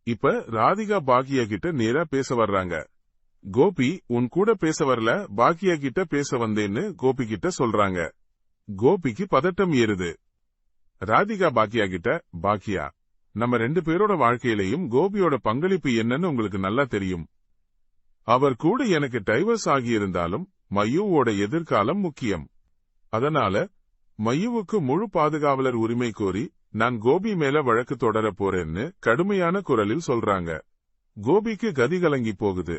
இப்ப ராதிகா பாக்கியா கிட்ட நேரா பேச வர்றாங்க. கோபி, உன் கூட பேச வரல, பாக்கியா கிட்ட பேச வந்தேன்னு கோபி கிட்ட சொல்றாங்க. கோபிக்கு பதட்டம் ஏறுது. ராதிகா பாக்கியா கிட்ட, பாக்கியா, நம்ம 2 பேரோட வாழ்க்கையிலையும் கோபியோட பங்களிப்பு என்னன்னு உங்களுக்கு நல்லா தெரியும். அவர் கூட எனக்கு டைவர்ஸ் ஆகியிருந்தாலும் மயுவோட எதிர்காலம் முக்கியம். அதனால மயுவுக்கு முழு பாதுகாவலர் உரிமை கோரி நான் கோபி மேல வழக்கு தொடர போறேன்னு கடுமையான குரலில் சொல்றாங்க. கோபிக்கு கதி கலங்கி போகுது.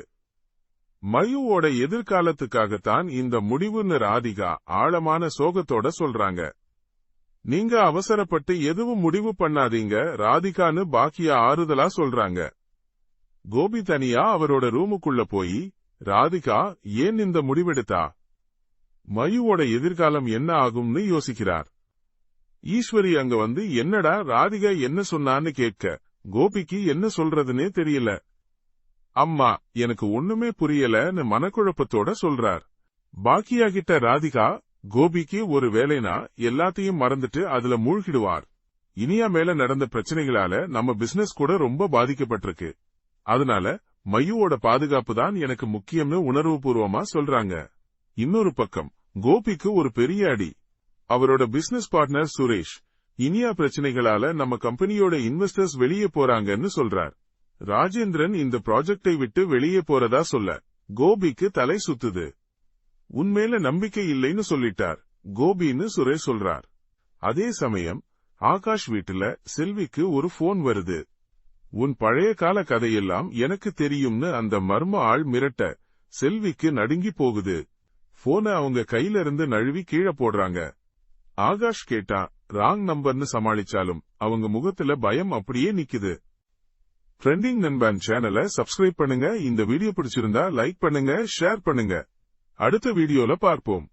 மயுவோட எதிர்காலத்துக்காகத்தான் இந்த முடிவுன்னு ராதிகா ஆழமான சோகத்தோட சொல்றாங்க. நீங்க அவசரப்பட்டு எதுவும் முடிவு பண்ணாதீங்க ராதிகான்னு பாக்கியா ஆறுதலா சொல்றாங்க. கோபி தனியா அவரோட ரூமுக்குள்ள போய், ராதிகா ஏன் இந்த முடிவெடுத்தா, மயுவோட எதிர்காலம் என்ன ஆகும்னு யோசிக்கிறார். ஈஸ்வரி அங்க வந்து என்னடா ராதிகா என்ன சொன்னான்னு கேட்க கோபிக்கு என்ன சொல்றதுன்னே தெரியல. அம்மா, எனக்கு ஒண்ணுமே புரியலன்னு மனக்குழப்பத்தோட சொல்றார். பாக்கியா கிட்ட ராதிகா, கோபிக்கு ஒரு வேலைனா எல்லாத்தையும் மறந்துட்டு அதுல மூழ்கிடுவார். இனியா மேல நடந்த பிரச்சனைகளால நம்ம பிசினஸ் கூட ரொம்ப பாதிக்கப்பட்டிருக்கு. அதனால மயுவோட பாதுகாப்பு தான் எனக்கு முக்கியம்னு உணர்வுபூர்வமா சொல்றாங்க. இன்னொரு பக்கம் கோபிக்கு ஒரு பெரிய அடி. அவரோட பிசினஸ் பார்ட்னர் சுரேஷ், இனியா பிரச்சனைகளால நம்ம கம்பெனியோட இன்வெஸ்டர்ஸ் வெளியே போறாங்கன்னு சொல்றார். ராஜேந்திரன் இந்த ப்ராஜெக்டை விட்டு வெளியே போறதா சொல்ல கோபிக்கு தலை சுத்துது. உன்மேல நம்பிக்கை இல்லைன்னு சொல்லிட்டார் கோபின்னு சுரேஷ் சொல்றார். அதே சமயம் ஆகாஷ் வீட்டுல செல்விக்கு ஒரு போன் வருது. உன் பழைய கால கதையெல்லாம் எனக்கு தெரியும்னு அந்த மர்ம ஆள் மிரட்ட செல்விக்கு நடுங்கி போகுது. போன அவங்க கையில இருந்து நழுவி கீழே போடுறாங்க. ஆகாஷ் கேட்டா ராங் நம்பர்னு சமாளிச்சாலும் அவங்க முகத்துல பயம் அப்படியே நிக்குது. ட்ரெண்டிங் நண்பன் சேனலை சப்ஸ்கிரைப் பண்ணுங்க. இந்த வீடியோ பிடிச்சிருந்தா லைக் பண்ணுங்க, ஷேர் பண்ணுங்க. அடுத்த வீடியோல பார்ப்போம்.